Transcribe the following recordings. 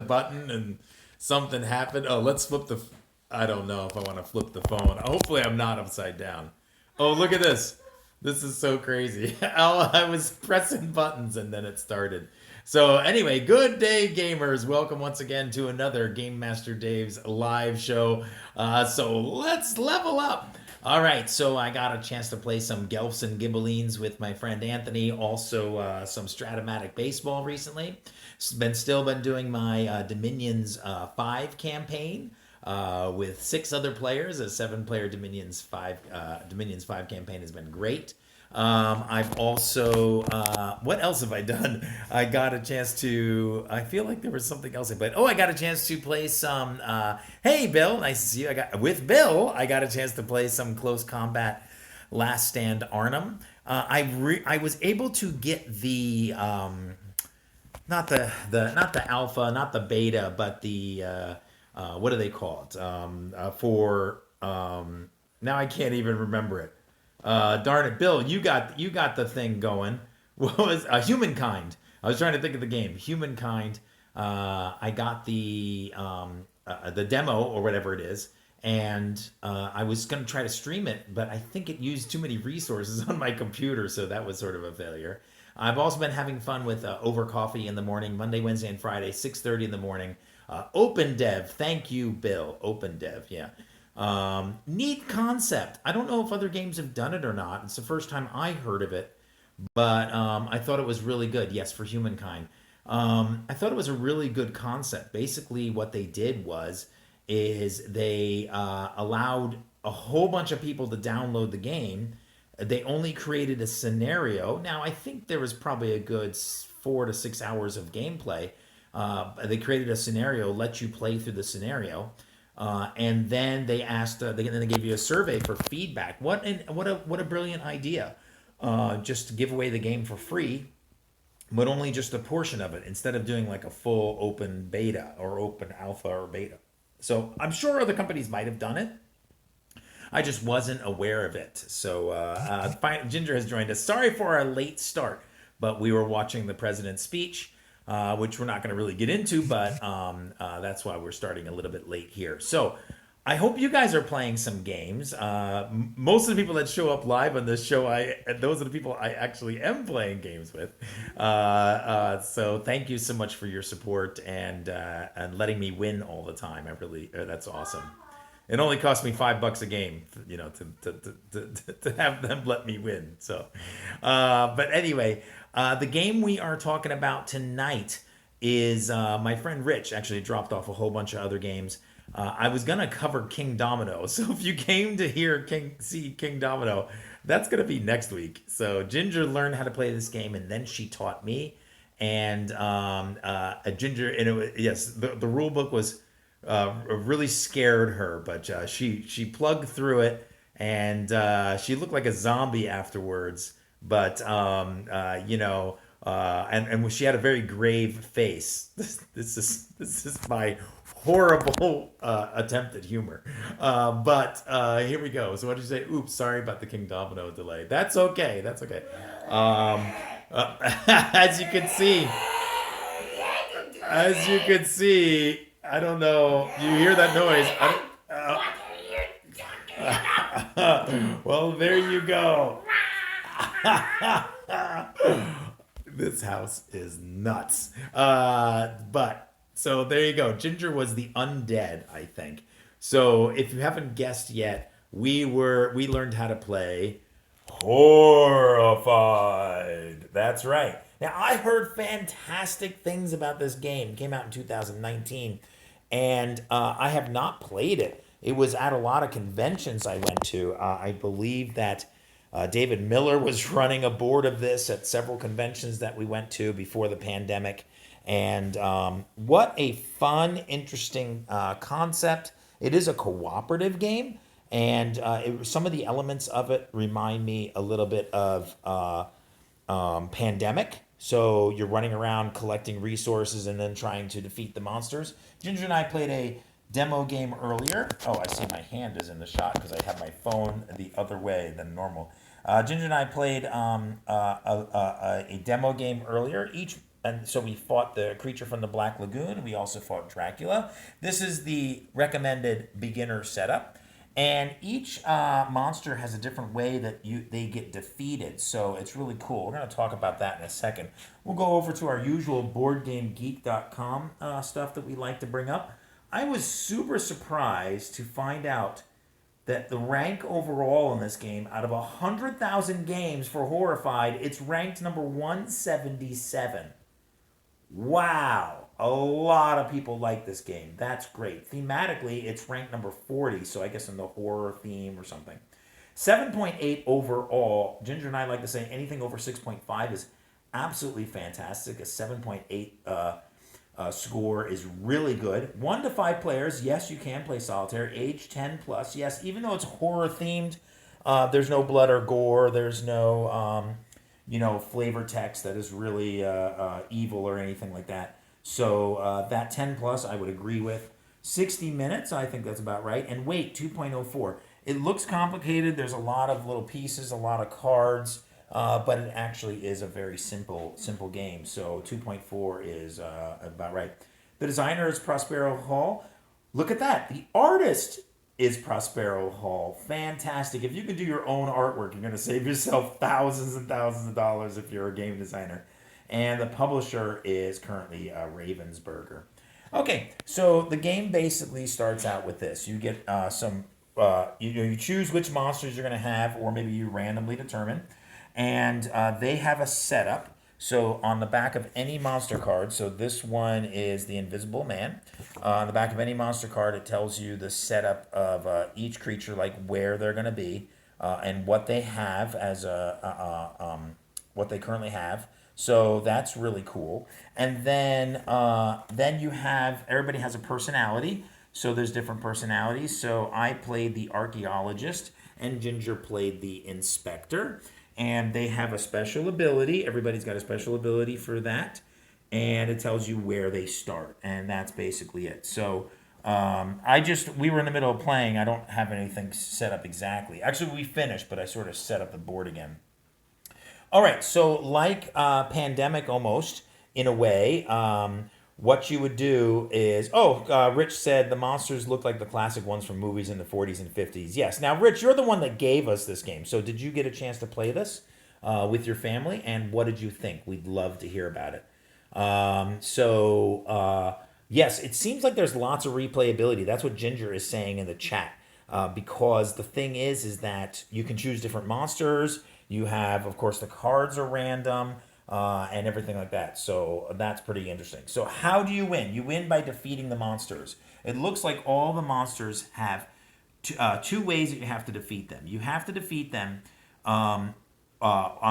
button and something happened. Oh, let's flip the. I don't know if I want to flip the phone. Hopefully, I'm not upside down. Oh, look at this. This is so crazy. I was pressing buttons and then it started. So, anyway, good day, gamers. Welcome once again to another Game Master Dave's live show. So, let's level up. All right, so I got a chance to play some Gelfs and Gibellines with my friend Anthony. Also, some Stratomatic baseball recently. Still been doing my Dominions 5 campaign with 6 other players. A 7-player Dominions 5 campaign has been great. I've also, what else have I done? I got a chance to, I feel like there was something else I played. Oh, I got a chance to play some, hey Bill, nice to see you. With Bill, I got a chance to play some Close Combat Last Stand Arnhem. I was able to get the, not the alpha, not the beta, but the, what do they call it? Now I can't even remember it. Darn it, Bill, you got the thing going. What was Humankind? I was trying to think of the game. Humankind. I got the demo or whatever it is, and I was gonna try to stream it, but I think it used too many resources on my computer, so that was sort of a failure. I've also been having fun with Over Coffee in the morning, Monday, Wednesday, and Friday, 6:30 in the morning. Open Dev, thank you, Bill. Open Dev, yeah. Neat concept. I don't know if other games have done it or not. It's the first time I heard of it, but I thought it was really good. Yes, for Humankind. I thought it was a really good concept. Basically, what they did is they allowed a whole bunch of people to download the game. They only created a scenario. Now, I think there was probably a good 4 to 6 hours of gameplay. They created a scenario, let you play through the scenario, and then they asked. Then they gave you a survey for feedback. What a brilliant idea! Just to give away the game for free, but only just a portion of it instead of doing like a full open beta or open alpha or beta. So I'm sure other companies might have done it. I just wasn't aware of it. So Ginger has joined us. Sorry for our late start, but we were watching the president's speech, which we're not going to really get into, but that's why we're starting a little bit late here. So I hope you guys are playing some games. Most of the people that show up live on this show, those are the people I actually am playing games with. So thank you so much for your support and letting me win all the time. That's awesome. It only cost me $5 a game, to have them let me win. So, but anyway, the game we are talking about tonight is my friend Rich actually dropped off a whole bunch of other games. I was gonna cover King Domino, so if you came to see King Domino, that's gonna be next week. So Ginger learned how to play this game, and then she taught me. And Ginger, and yes, the rule book was really scared her, but she plugged through it, and she looked like a zombie afterwards. But and she had a very grave face. This is my horrible attempt at humor. But here we go. So what did you say? Oops, sorry about the King Domino delay. That's okay. That's okay. As you can see, I don't know. You hear that noise? Well, there you go. This house is nuts. But so there you go. Ginger was the undead, I think. So if you haven't guessed yet, we learned how to play Horrified. That's right. Now I heard fantastic things about this game. It came out in 2019, and I have not played it. It was at a lot of conventions I went to. I believe that David Miller was running a board of this at several conventions that we went to before the pandemic. And what a fun, interesting concept. It is a cooperative game, and some of the elements of it remind me a little bit of Pandemic. So you're running around collecting resources and then trying to defeat the monsters. Ginger and I played a demo game earlier. Oh, I see my hand is in the shot because I have my phone the other way than normal. Ginger and I played a demo game earlier. and so we fought the creature from the Black Lagoon. We also fought Dracula. This is the recommended beginner setup. And each monster has a different way that they get defeated. So it's really cool. We're going to talk about that in a second. We'll go over to our usual BoardGameGeek.com stuff that we like to bring up. I was super surprised to find out that the rank overall in this game, out of 100,000 games for Horrified, it's ranked number 177. Wow. A lot of people like this game. That's great. Thematically, it's ranked number 40, so I guess in the horror theme or something. 7.8 overall. Ginger and I like to say anything over 6.5 is absolutely fantastic. A 7.8 score is really good. 1 to 5 players. Yes, you can play solitaire. Age 10 plus. Yes, even though it's horror themed, there's no blood or gore. There's no flavor text that is really evil or anything like that. So that 10 plus I would agree with. 60 minutes, I think that's about right. And weight, 2.04. It looks complicated. There's a lot of little pieces, a lot of cards, but it actually is a very simple game. So 2.4 is about right. The designer is Prospero Hall. Look at that. The artist is Prospero Hall. Fantastic. If you can do your own artwork, you're going to save yourself thousands and thousands of dollars if you're a game designer. And the publisher is currently Ravensburger. Okay, so the game basically starts out with this. You get you choose which monsters you're going to have, or maybe you randomly determine. And they have a setup. So on the back of any monster card, so this one is the Invisible Man. On the back of any monster card, it tells you the setup of each creature, like where they're going to be, and what they have as what they currently have. So that's really cool. And then you have, everybody has a personality. So there's different personalities. So I played the Archaeologist, and Ginger played the Inspector. And they have a special ability. Everybody's got a special ability for that. And it tells you where they start. And that's basically it. So we were in the middle of playing. I don't have anything set up exactly. Actually, we finished, but I sort of set up the board again. All right, so like Pandemic almost, in a way, what you would do is, Rich said the monsters look like the classic ones from movies in the 40s and 50s. Yes. Now, Rich, you're the one that gave us this game. So did you get a chance to play this with your family? And what did you think? We'd love to hear about it. Yes, it seems like there's lots of replayability. That's what Ginger is saying in the chat. Because the thing is that you can choose different monsters. You have, of course, the cards are random. And everything like that. So that's pretty interesting. So how do you win? You win by defeating the monsters. It looks like all the monsters have two ways that you have to defeat them. You have to defeat them on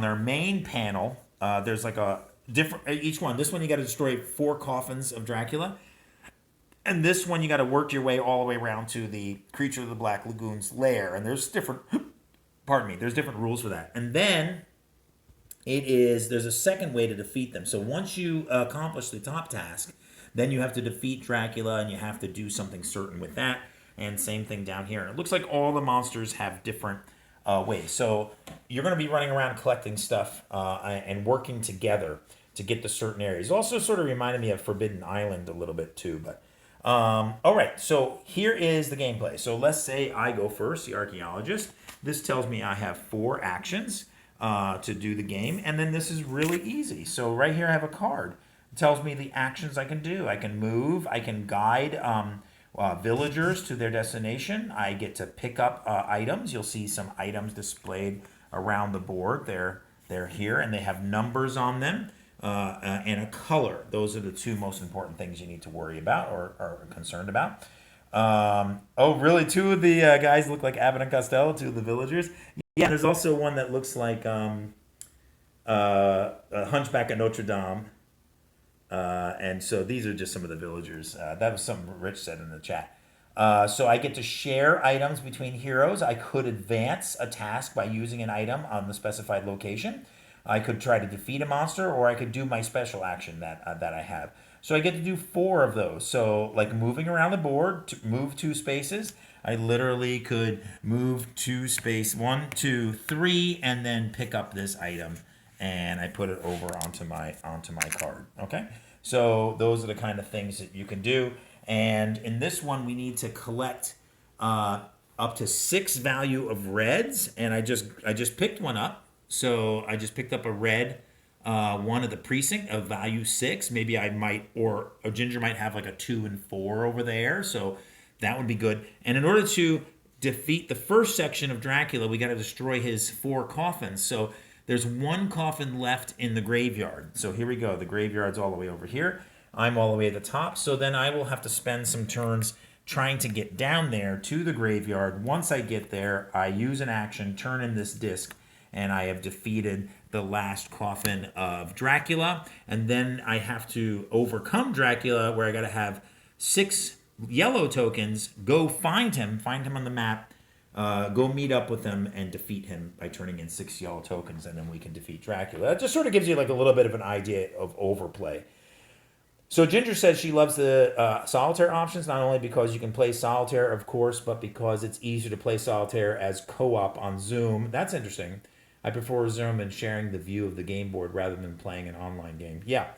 their main panel. There's like a different, each one. This one you got to destroy 4 coffins of Dracula. And this one you got to work your way all the way around to the creature of the Black Lagoon's lair. And there's different, there's different rules for that. And then there's a second way to defeat them. So once you accomplish the top task, then you have to defeat Dracula, and you have to do something certain with that. And same thing down here. It looks like all the monsters have different ways. So you're going to be running around collecting stuff and working together to get to certain areas. It also sort of reminded me of Forbidden Island a little bit too. But all right, so here is the gameplay. So let's say I go first, the Archaeologist. This tells me I have 4 actions to do the game, and then this is really easy. So right here I have a card. It tells me the actions I can do. I can move, I can guide villagers to their destination. I get to pick up items. You'll see some items displayed around the board. They're here, and they have numbers on them and a color. Those are the 2 most important things you need to worry about or are concerned about. Really? 2 of the guys look like Abbott and Costello, 2 of the villagers. Yeah, there's also one that looks like a Hunchback of Notre Dame. And so these are just some of the villagers. That was something Rich said in the chat. So I get to share items between heroes. I could advance a task by using an item on the specified location. I could try to defeat a monster, or I could do my special action that I have. So I get to do 4 of those. So like moving around the board, to move 2 spaces. I literally could move 2 space, 1, 2, 3, and then pick up this item and I put it over onto my card. Okay, so those are the kind of things that you can do. And in this one, we need to collect up to 6 value of reds, and I just picked one up. So I just picked up a red one of the precinct of value 6. Maybe I might, or a ginger might have like a 2 and 4 over there. So that would be good. And in order to defeat the first section of Dracula, we got to destroy his 4 coffins. So there's 1 coffin left in the graveyard. So here we go. The graveyard's all the way over here. I'm all the way at the top. So then I will have to spend some turns trying to get down there to the graveyard. Once I get there, I use an action, turn in this disc, and I have defeated the last coffin of Dracula. And then I have to overcome Dracula, where I got to have 6 yellow tokens, go find him on the map, go meet up with him and defeat him by turning in 6 yellow tokens, and then we can defeat Dracula. That just sort of gives you like a little bit of an idea of overplay. So Ginger says she loves the solitaire options, not only because you can play solitaire, of course, but because it's easier to play solitaire as co-op on Zoom. That's interesting. I prefer Zoom and sharing the view of the game board rather than playing an online game. Yeah.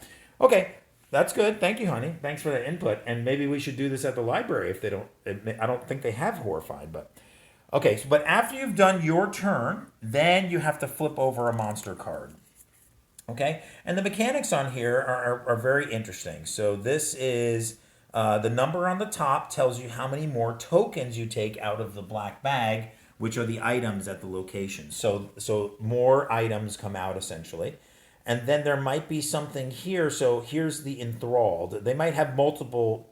Okay. That's good. Thank you, honey. Thanks for the input. And maybe we should do this at the library if they don't. I don't think they have Horrified, but okay. So, but after you've done your turn, then you have to flip over a monster card. Okay, and the mechanics on here are very interesting. So this is the number on the top tells you how many more tokens you take out of the black bag, which are the items at the location. So more items come out essentially. And then there might be something here. So here's the enthralled. They might have multiple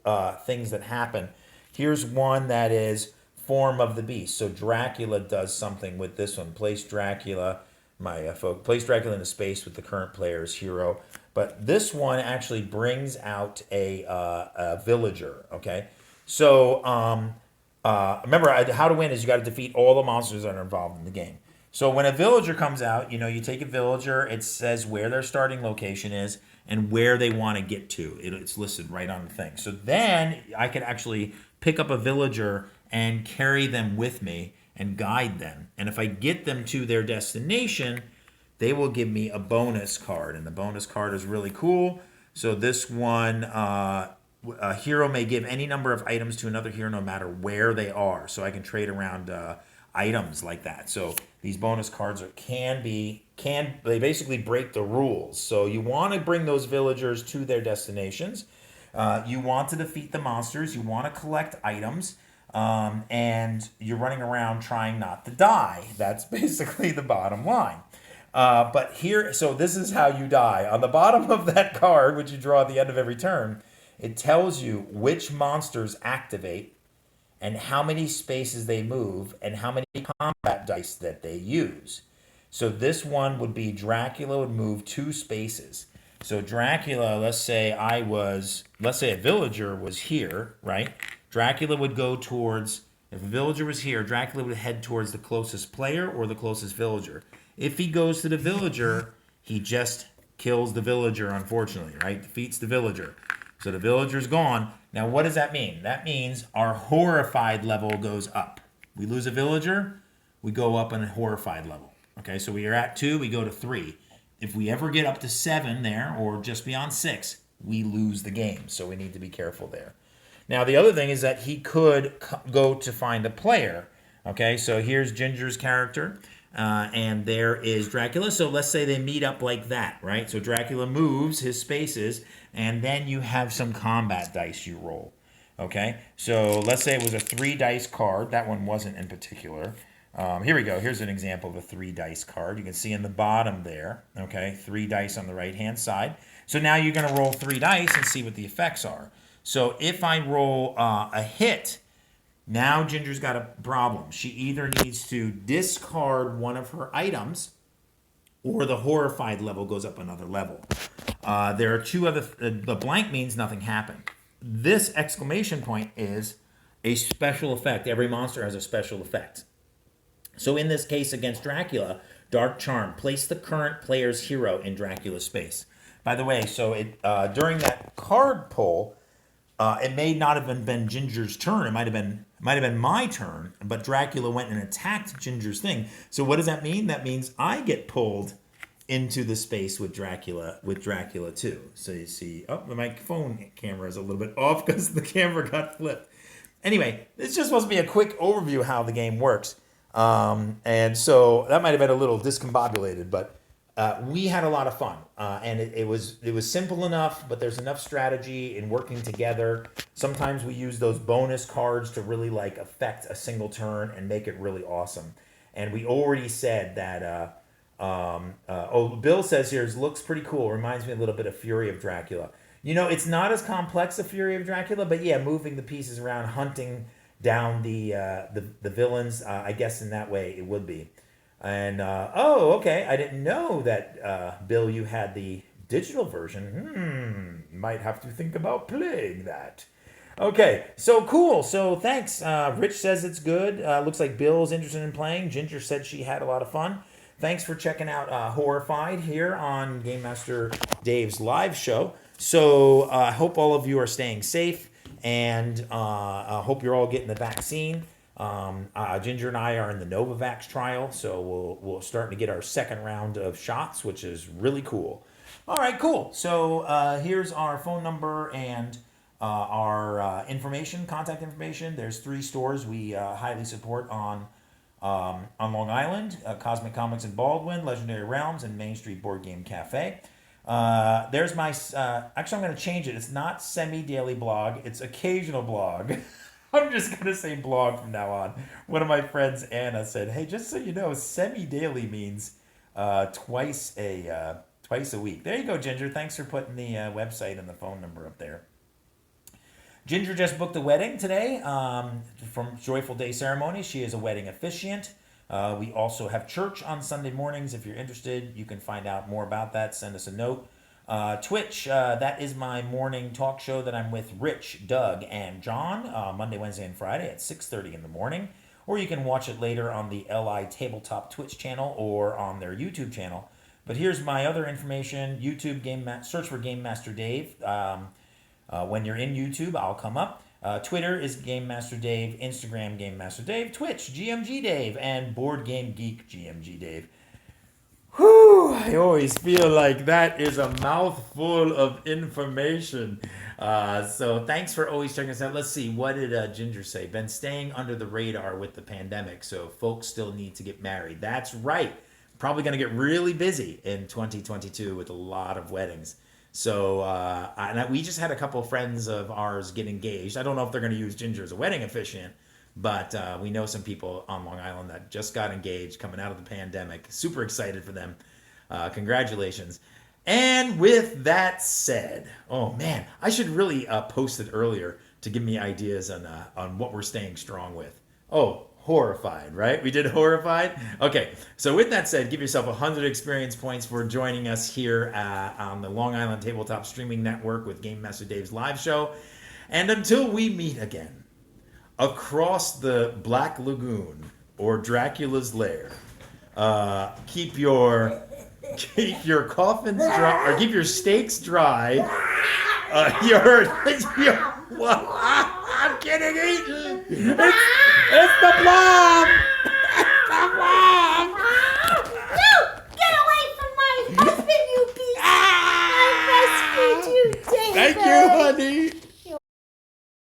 things that happen. Here's one that is form of the beast. So Dracula does something with this one. Place Dracula. Place Dracula into space with the current player's hero. But this one actually brings out a villager, okay? So remember, how to win is you got to defeat all the monsters that are involved in the game. So when a villager comes out, you take a villager, it says where their starting location is and where they want to get to. It's listed right on the thing. So then I can actually pick up a villager and carry them with me and guide them. And if I get them to their destination, they will give me a bonus card. And the bonus card is really cool. So this one, a hero may give any number of items to another hero no matter where they are. So I can trade around items like that. So these bonus cards they basically break the rules. So you want to bring those villagers to their destinations. You want to defeat the monsters. You want to collect items. And you're running around trying not to die. That's basically the bottom line. But here, so this is how you die. On the bottom of that card, which you draw at the end of every turn, it tells you which monsters activate and how many spaces they move and how many combat dice that they use. So this one would be Dracula would move 2 spaces. So Dracula, let's say a villager was here, right? Dracula would go towards, if a villager was here, Dracula would head towards the closest player or the closest villager. If he goes to the villager, he just kills the villager, unfortunately, right? Defeats the villager. So the villager's gone. Now, what does that mean? That means our Horrified level goes up. We lose a villager, we go up on a Horrified level. Okay, so we are at 2, we go to 3. If we ever get up to 7 there, or just beyond 6, we lose the game. So we need to be careful there. Now, the other thing is that he could go to find a player. Okay, so here's Ginger's character, and there is Dracula. So let's say they meet up like that, right? So Dracula moves his spaces, and then you have some combat dice you roll. Okay, so let's say it was a 3 dice card. That one wasn't in particular. Here we go. Here's an example of a 3 dice card. You can see in the bottom there, okay, 3 dice on the right-hand side. So now you're going to roll 3 dice and see what the effects are. So if I roll a hit, now Ginger's got a problem. She either needs to discard one of her items or the Horrified level goes up another level. There are 2 other, the blank means nothing happened. This exclamation point is a special effect. Every monster has a special effect. So in this case against Dracula, Dark Charm, place the current player's hero in Dracula's space. By the way, so during that card pull, it may not have been Ginger's turn. It might have been my turn, but Dracula went and attacked Ginger's thing. So what does that mean? That means I get pulled into the space with Dracula too. So you see, my phone camera is a little bit off because the camera got flipped. Anyway, this just supposed to be a quick overview of how the game works. And so that might have been a little discombobulated, but we had a lot of fun. And it was simple enough, but there's enough strategy in working together. Sometimes we use those bonus cards to really like affect a single turn and make it really awesome. And we already said that, Bill says here, looks pretty cool. Reminds me a little bit of Fury of Dracula. It's not as complex as Fury of Dracula, but yeah, moving the pieces around, hunting down the villains, I guess in that way it would be. And, okay, I didn't know that, Bill, you had the digital version. Might have to think about playing that. Okay, so cool. So thanks. Rich says it's good. Looks like Bill's interested in playing. Ginger said she had a lot of fun. Thanks for checking out Horrified here on Game Master Dave's live show. So I hope all of you are staying safe, and I hope you're all getting the vaccine. Ginger and I are in the Novavax trial, so we'll start to get our second round of shots, which is really cool. All right, cool. So here's our phone number and our contact information. There's 3 stores we highly support on Long Island: Cosmic Comics in Baldwin, Legendary Realms, and Main Street Board Game Cafe. There's my, actually I'm going to change it. It's not semi-daily blog. It's occasional blog. I'm just going to say blog from now on. One of my friends, Anna, said, hey, just so you know, semi-daily means twice a week. There you go, Ginger. Thanks for putting the website and the phone number up there. Ginger just booked a wedding today from Joyful Day Ceremony. She is a wedding officiant. We also have church on Sunday mornings. If you're interested, you can find out more about that. Send us a note. Twitch, that is my morning talk show that I'm with Rich, Doug, and John, Monday, Wednesday, and Friday at 6:30 in the morning. Or you can watch it later on the LI Tabletop Twitch channel or on their YouTube channel. But here's my other information. YouTube, search for Game Master Dave. When you're in YouTube, I'll come up. Twitter is Game Master Dave, Instagram Game Master Dave, Twitch GMG Dave, and Board Game Geek GMG Dave. Whew, I always feel like that is a mouthful of information. So thanks for always checking us out. Let's see, what did Ginger say? Been staying under the radar with the pandemic, so folks still need to get married. That's right. Probably going to get really busy in 2022 with a lot of weddings. So we just had a couple of friends of ours get engaged. I don't know if they're going to use Ginger as a wedding officiant, but we know some people on Long Island that just got engaged coming out of the pandemic. Super excited for them. Congratulations. And with that said, oh man, I should really post it earlier to give me ideas on what we're staying strong with. Oh, Horrified, right? We did Horrified? Okay, so with that said, give yourself 100 experience points for joining us here on the Long Island Tabletop Streaming Network with Game Master Dave's live show. And until we meet again, across the Black Lagoon or Dracula's Lair, keep your coffins dry, or keep your steaks dry. I'm getting eaten. It's the blood.